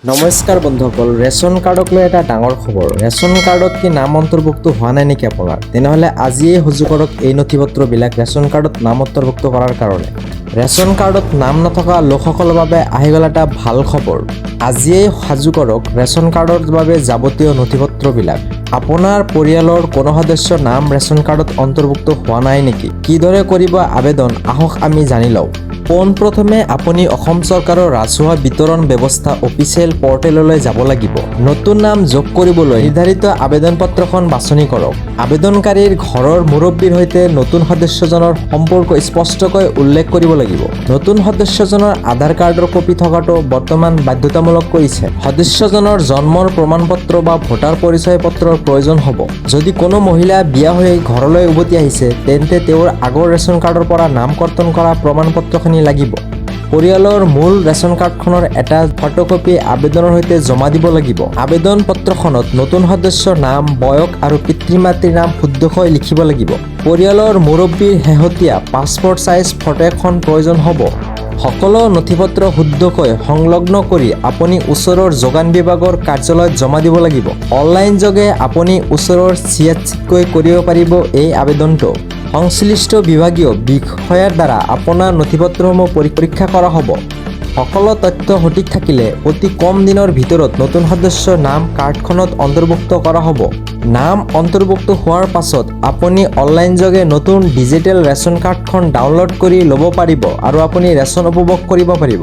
নমস্কাৰ বন্ধুসকল, ৰেচন কাৰ্ডক লৈ এটা ডাঙৰ খবৰ। ৰেচন কাৰ্ডত কি নাম অন্তৰ্ভুক্ত হোৱা নাই নেকি আপোনাৰ? তেনেহ'লে আজিয়েই সহযোগ কৰক এই নথিপত্ৰবিলাক ৰেচন কাৰ্ডত নাম অন্তৰ্ভুক্ত কৰাৰ কাৰণে। ৰেচন কাৰ্ডত নাম নথকা লোকসকলৰ বাবে আহি গ'ল এটা ভাল খবৰ। আজিয়েই সাজু কৰক ৰেচন কাৰ্ডৰ বাবে যাৱতীয় নথিপত্ৰবিলাক। আপোনাৰ পৰিয়ালৰ কোনো সদস্যৰ নাম ৰেচন কাৰ্ডত অন্তৰ্ভুক্ত হোৱা নাই নেকি? কিদৰে কৰিব আবেদন আহক আমি জানি লওঁ। পোনপ্ৰথমে আপুনি অসম চৰকাৰৰ ৰাজহুৱা বিতৰণ ব্যৱস্থা অফিচিয়েল পৰ্টেললৈ যাব লাগিব। নতুন নাম যোগ কৰিবলৈ নিৰ্ধাৰিত আবেদন পত্ৰখন বাছনি কৰক। আবেদনকাৰীৰ ঘৰৰ মুৰব্বীৰ সৈতে নতুন সদস্যজনৰ সম্পৰ্ক স্পষ্টকৈ উল্লেখ কৰিব লাগিব। নতুন সদস্যজনৰ আধাৰ কাৰ্ডৰ কপি থকাটো বৰ্তমান বাধ্যতামূলক কৰিছে। সদস্যজনৰ জন্মৰ প্ৰমাণপত্ৰ বা ভোটাৰ পৰিচয় পত্ৰৰ প্ৰয়োজন হ'ব। যদি কোনো মহিলা বিয়া হৈ ঘৰলৈ উভতি আহিছে, তেন্তে তেওঁৰ আগৰ ৰেচন কাৰ্ডৰ পৰা নাম কৰ্তন কৰা প্ৰমাণপত্ৰখিনি লাগিব। পৰিয়ালৰ মূল ৰেচন কাৰ্ডখনৰ এটা ফটোকপি আবেদনৰ সৈতে জমা দিব লাগিব। আবেদন পত্ৰখনত নতুন সদস্যৰ নাম, বয়স আৰু পিতৃ-মাতৃৰ নাম শুদ্ধকৈ লিখিব লাগিব। পৰিয়ালৰ মুৰব্বীৰ শেহতীয়া পাছপোৰ্ট সাইজ ফটো এখন প্ৰয়োজন হ'ব। সকলো নথিপত্ৰ শুদ্ধকৈ সংলগ্ন কৰি আপুনি ওচৰৰ যোগান বিভাগৰ কাৰ্যালয়ত জমা দিব লাগিব। অনলাইন যোগে আপুনি ওচৰৰ CHCকৈ কৰিব পাৰিব এই আবেদনটো। সংশ্লিষ্ট বিভাগীয় বিষয়াৰ দ্বাৰা আপোনাৰ নথিপত্ৰসমূহ পৰীক্ষা কৰা হ'ব। সকলো তথ্য সঠিক থাকিলে অতি কম দিনৰ ভিতৰত নতুন সদস্যৰ নাম কাৰ্ডখনত অন্তৰ্ভুক্ত কৰা হ'ব। নাম অন্তৰ্ভুক্ত হোৱাৰ পাছত আপুনি অনলাইন যোগে নতুন ডিজিটেল ৰেচন কাৰ্ডখন ডাউনলোড কৰি ল'ব পাৰিব আৰু আপুনি ৰেচন উপভোগ কৰিব পাৰিব।